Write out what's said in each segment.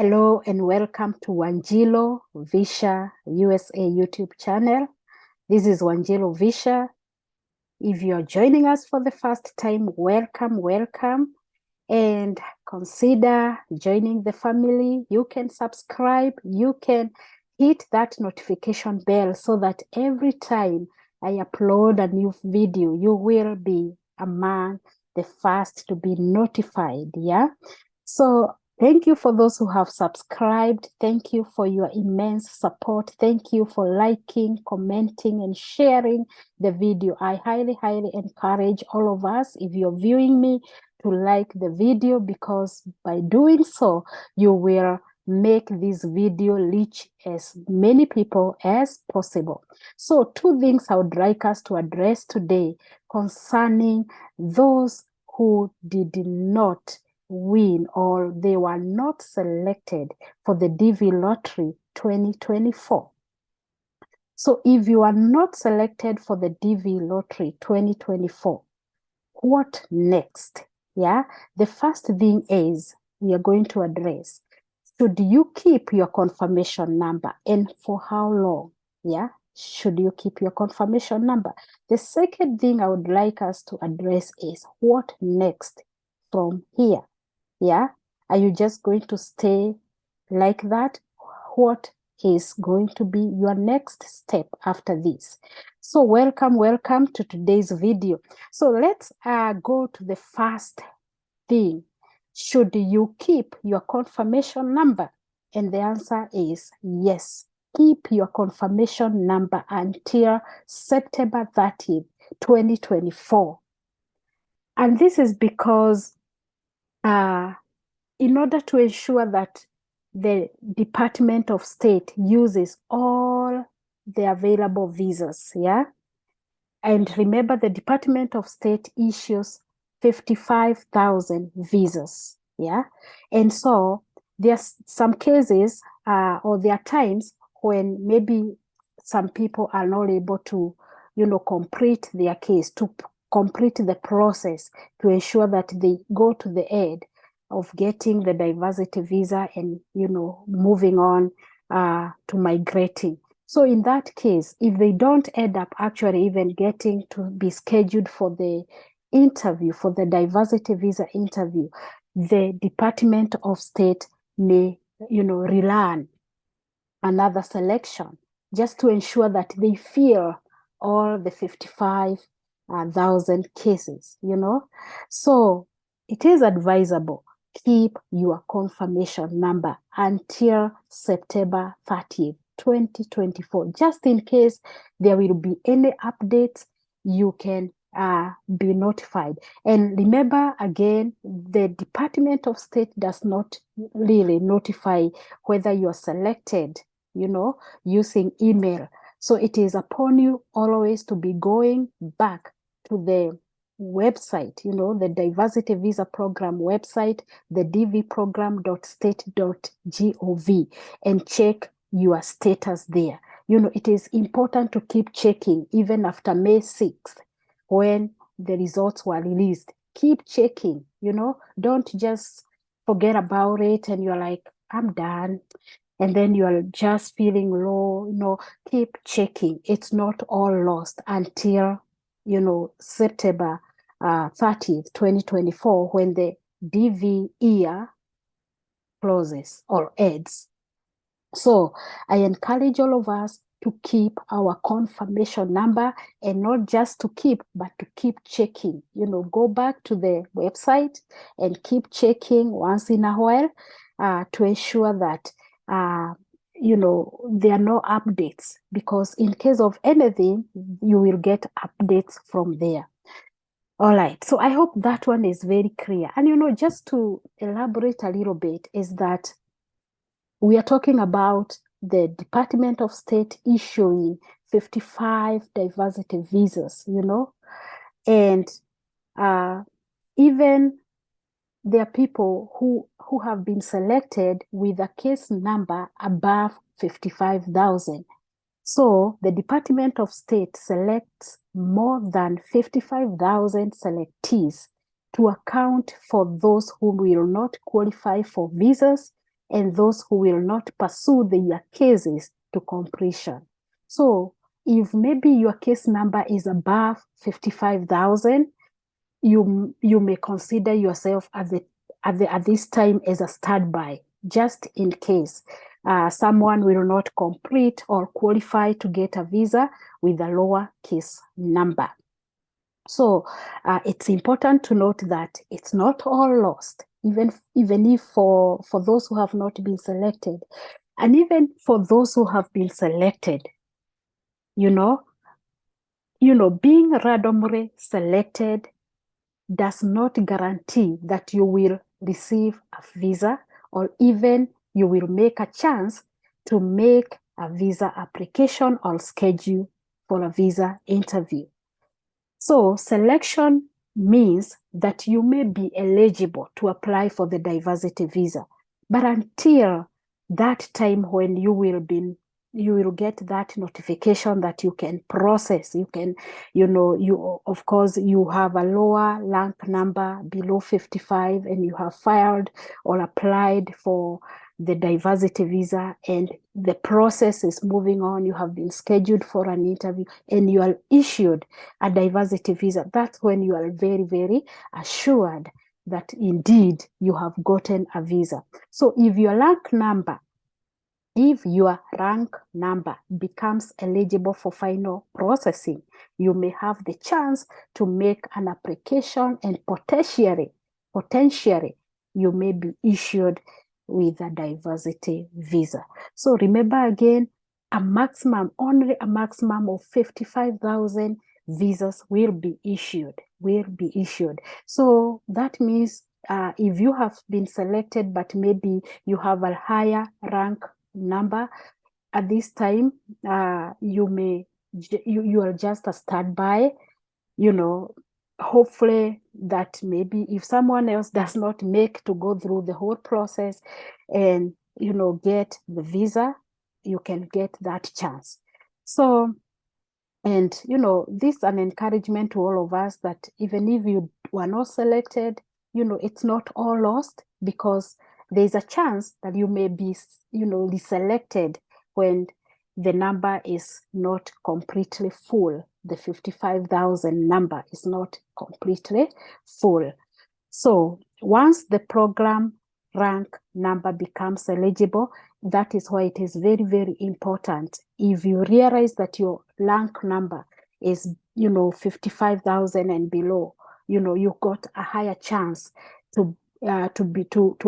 Hello and welcome to Wanjilo Visha USA YouTube channel. This is Wanjilo Visha. If you're joining us for the first time, welcome, and consider joining the family. You can subscribe, you can hit that notification bell so that every time I upload a new video, you will be among the first to be notified, yeah? So thank you for those who have subscribed. Thank you for your immense support. Thank you for liking, commenting, and sharing the video. I highly encourage all of us, if you're viewing me, to like the video, because by doing so, you will make this video reach as many people as possible. So two things I would like us to address today concerning those who did not win or they were not selected for the DV lottery 2024. So if you are not selected for the DV lottery 2024, what next? Yeah, the first thing is we are going to address, should you keep your confirmation number, and for how long? Yeah, should you keep your confirmation number? The second thing I would like us to address is what next from here? Yeah, are you just going to stay like that? What is going to be your next step after this? So welcome to today's video. So let's go to the first thing. Should you keep your confirmation number? And the answer is yes. Keep your confirmation number until September 30th, 2024. And this is because in order to ensure that the Department of State uses all the available visas, yeah? And remember, the Department of State issues 55,000 visas, yeah? And so there's some cases or there are times when maybe some people are not able to, complete their case, to complete the process to ensure that they go to the end of getting the diversity visa and, moving on to migrating. So in that case, if they don't end up actually even getting to be scheduled for the interview, for the diversity visa interview, the Department of State may, relearn another selection just to ensure that they fill all the 55,000 cases, So it is advisable, keep your confirmation number until September 30th, 2024. Just in case there will be any updates, you can be notified. And remember, again, the Department of State does not really notify whether you are selected, using email. So it is upon you always to be going back to the website, the Diversity Visa Program website, the dvprogram.state.gov, and check your status there. It is important to keep checking even after May 6th when the results were released. Keep checking, don't just forget about it and you're like, I'm done. And then you're just feeling low, keep checking. It's not all lost until, September 30th, 2024, when the DV year closes or ends. So I encourage all of us to keep our confirmation number, and not just to keep, but to keep checking. Go back to the website and keep checking once in a while to ensure that there are no updates, because in case of anything, you will get updates from there. All right, so I hope that one is very clear. And just to elaborate a little bit, is that we are talking about the Department of State issuing 55 diversity visas, and even there are people who have been selected with a case number above 55,000. So the Department of State selects more than 55,000 selectees to account for those who will not qualify for visas and those who will not pursue their cases to completion. So if maybe your case number is above 55,000, you may consider yourself at this time as a standby, just in case someone will not complete or qualify to get a visa with a lower case number. So it's important to note that it's not all lost, even if for those who have not been selected, and even for those who have been selected, being randomly selected does not guarantee that you will receive a visa, or even you will make a chance to make a visa application or schedule for a visa interview. So selection means that you may be eligible to apply for the diversity visa, but until that time when you will get that notification that you can process, of course, you have a lower rank number below 55 and you have filed or applied for the diversity visa, and the process is moving on. You have been scheduled for an interview and you are issued a diversity visa. That's when you are very, very assured that indeed you have gotten a visa. So if your rank number becomes eligible for final processing, you may have the chance to make an application, and potentially you may be issued with a diversity visa. So remember again, only a maximum of 55,000 visas will be issued. So that means if you have been selected, but maybe you have a higher rank number at this time, you are just a standby. Hopefully that maybe if someone else does not make to go through the whole process and get the visa, you can get that chance. So, and this is an encouragement to all of us that even if you were not selected, it's not all lost, because there's a chance that you may be deselected when the number is not completely full. The 55,000 number is not completely full. So once the program rank number becomes eligible, that is why it is very, very important. If you realize that your rank number is 55,000 and below, you got a higher chance to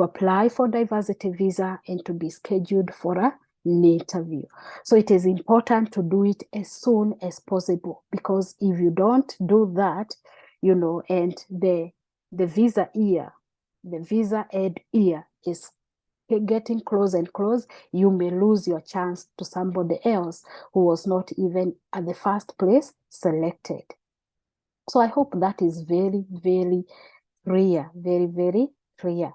apply for diversity visa and to be scheduled for an interview. So it is important to do it as soon as possible, because if you don't do that, and the visa ed year is getting close and close, you may lose your chance to somebody else who was not even at the first place selected. So I hope that is very, very clear, very, very clear.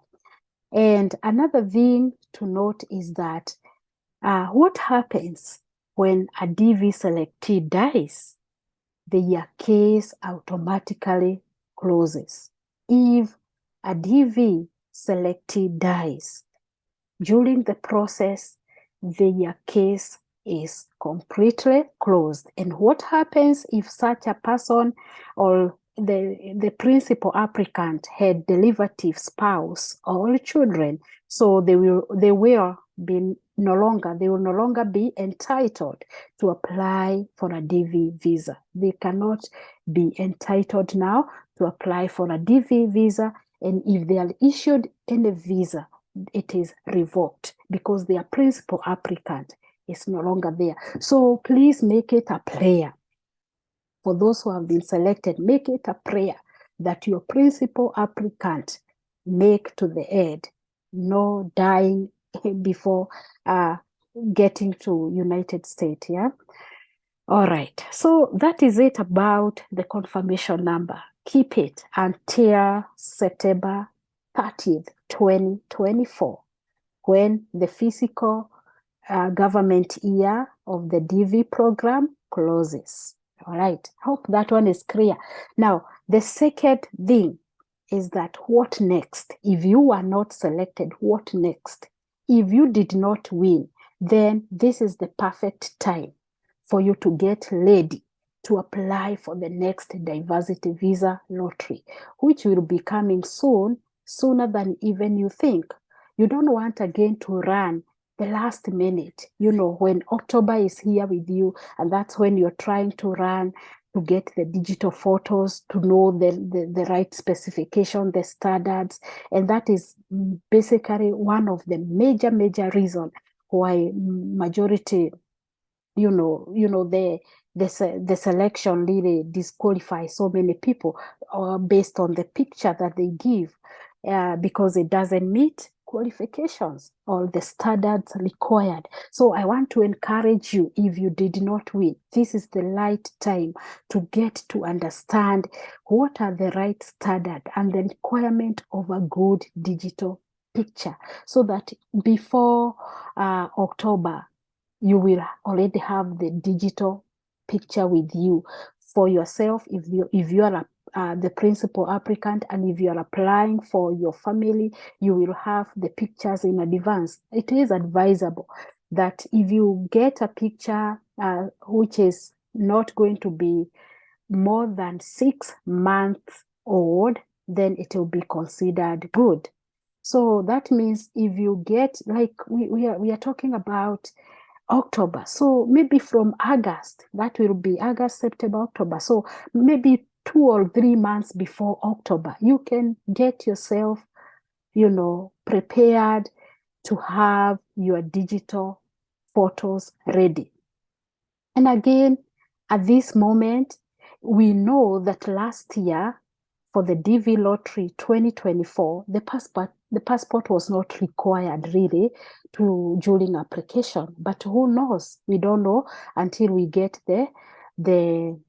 And another thing to note is that what happens when a DV selectee dies? Their case automatically closes. If a DV selectee dies during the process, their case is completely closed. And what happens if such a person or the principal applicant had derivative spouse or children? So they will no longer be entitled to apply for a DV visa. They cannot be entitled now to apply for a DV visa, and if they are issued any visa, it is revoked because their principal applicant is no longer there. So please make it a prayer. For those who have been selected, make it a prayer that your principal applicant make to the end, no dying before getting to United States. Yeah. All right. So that is it about the confirmation number. Keep it until September 30th, 2024, when the physical government year of the DV program closes. All right. Hope that one is clear. Now, the second thing is that what next? If you are not selected, what next? if you did not win, then this is the perfect time for you to get ready to apply for the next diversity visa lottery, which will be coming soon, sooner than even you think. You don't want again to run the last minute, when October is here with you, and that's when you're trying to run to get the digital photos, to know the right specification, the standards. And that is basically one of the major reasons why majority, the selection really disqualifies so many people based on the picture that they give, because it doesn't meet qualifications or the standards required. So I want to encourage you, if you did not win, this is the right time to get to understand what are the right standard and the requirement of a good digital picture, so that before October, you will already have the digital picture with you for yourself if you are the principal applicant, and if you are applying for your family, you will have the pictures in advance. It is advisable that if you get a picture which is not going to be more than 6 months old, then it will be considered good. So that means if you get, like we are talking about October. So maybe from August, that will be August, September, October. So maybe 2 or 3 months before October, you can get yourself, prepared to have your digital photos ready. And again, at this moment, we know that last year for the DV lottery 2024, the passport was not required really during application. But who knows? We don't know until we get the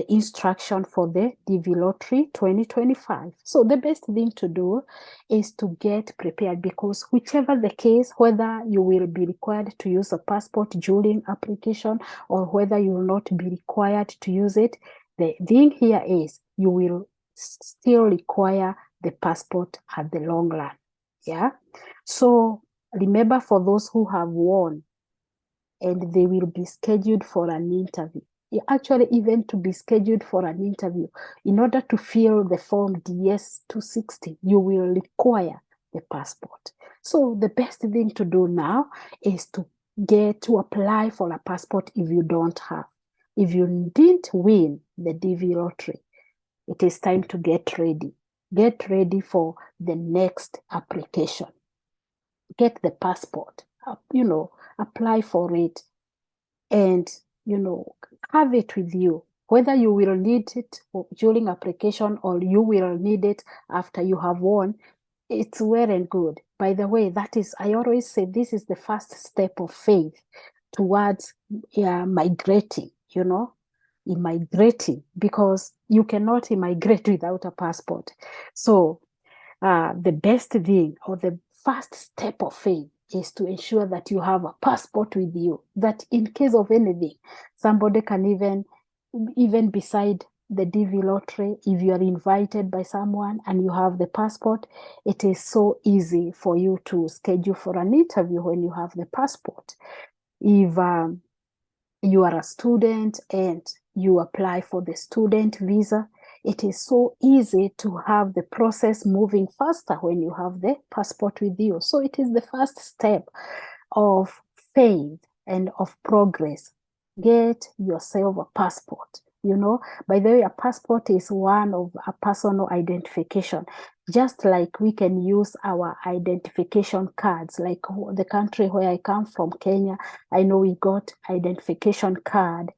instruction for the DV lottery 2025. So the best thing to do is to get prepared, because whichever the case, whether you will be required to use a passport during application or whether you will not be required to use it, the thing here is you will still require the passport at the long run. Yeah. So remember, for those who have won and they will be scheduled for an interview, actually even to be scheduled for an interview, in order to fill the form DS-260, you will require the passport. So the best thing to do now is to apply for a passport if you don't have. If you didn't win the DV lottery, it is time to get ready. Get ready for the next application. Get the passport, apply for it, and, have it with you. Whether you will need it during application or you will need it after you have won, it's well and good. By the way, I always say this is the first step of faith towards migrating, immigrating, because you cannot immigrate without a passport. So the best thing, or the first step of faith, is to ensure that you have a passport with you, that in case of anything, somebody can even beside the DV lottery, if you are invited by someone and you have the passport, it is so easy for you to schedule for an interview when you have the passport. If you are a student and you apply for the student visa, it is so easy to have the process moving faster when you have the passport with you. So it is the first step of faith and of progress. Get yourself a passport. By the way, a passport is one of a personal identification. Just like we can use our identification cards, like the country where I come from, Kenya, I know we got identification card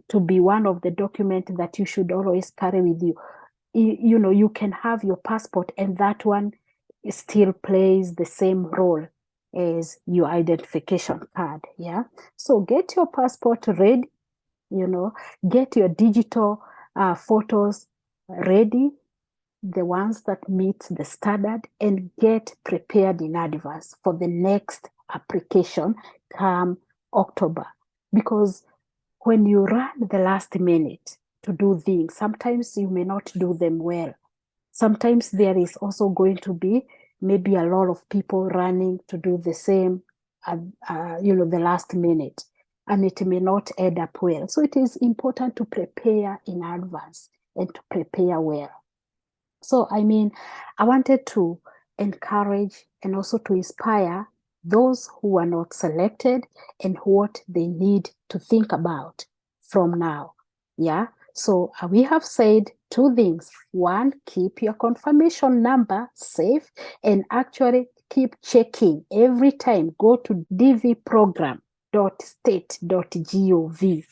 to be one of the documents that you should always carry with you. You can have your passport, and that one still plays the same role as your identification card. Yeah. So get your passport ready, get your digital photos ready, the ones that meet the standard, and get prepared in advance for the next application come October. Because when you run the last minute to do things, sometimes you may not do them well. Sometimes there is also going to be maybe a lot of people running to do the same at, the last minute, and it may not end up well. So it is important to prepare in advance and to prepare well. So, I mean, I wanted to encourage and also to inspire those who are not selected and what they need to think about from now. Yeah. So we have said two things. One, keep your confirmation number safe and actually keep checking every time. Go to dvprogram.state.gov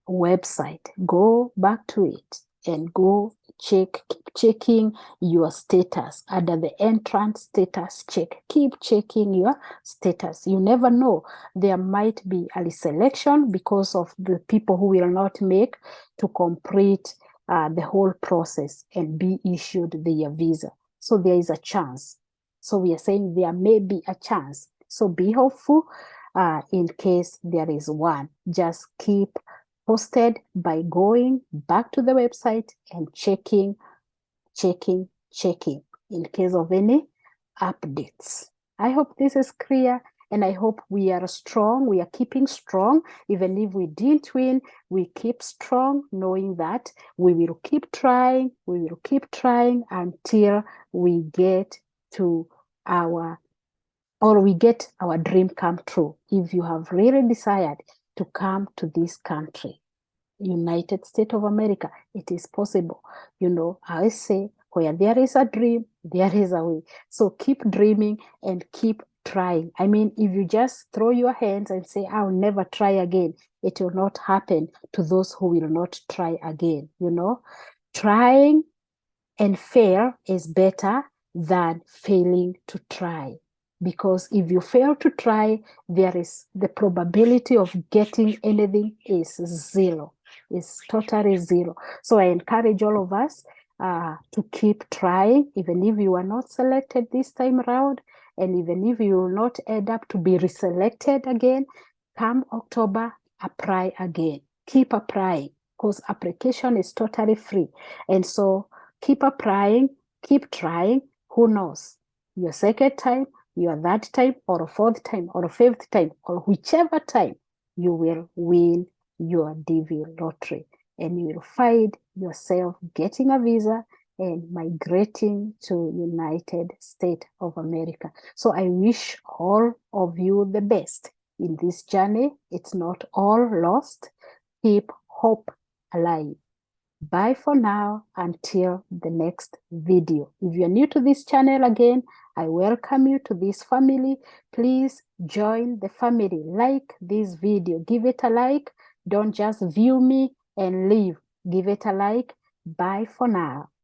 website. Go back to it and go keep checking your status under the entrance status check. Keep checking your status. You never know. There might be a selection because of the people who will not make to complete the whole process and be issued their visa. So there is a chance. So we are saying there may be a chance. So be hopeful in case there is one. Just keep posted by going back to the website and checking in case of any updates. I hope this is clear, and I hope we are strong. We are keeping strong. Even if we didn't win, we keep strong, knowing that we will keep trying. We will keep trying until we get to our dream come true. If you have really decided to come to this country, United States of America, it is possible. I say, where there is a dream, there is a way. So keep dreaming and keep trying. I mean, if you just throw your hands and say, I'll never try again, it will not happen to those who will not try again. Trying and fail is better than failing to try. Because if you fail to try, there is the probability of getting anything is zero. It's totally zero. So I encourage all of us to keep trying, even if you are not selected this time around, and even if you will not end up to be reselected again, come October, apply again. Keep applying, because application is totally free. And so keep applying, keep trying. Who knows? Your second time, your third time, or a fourth time, or a fifth time, or whichever time, you will win your DV lottery, and you will find yourself getting a visa and migrating to United States of America. So I wish all of you the best in this journey. It's not all lost. Keep hope alive. Bye for now until the next video. If you're new to this channel again, I welcome you to this family. Please join the family. Like this video. Give it a like. Don't just view me and leave. Give it a like. Bye for now.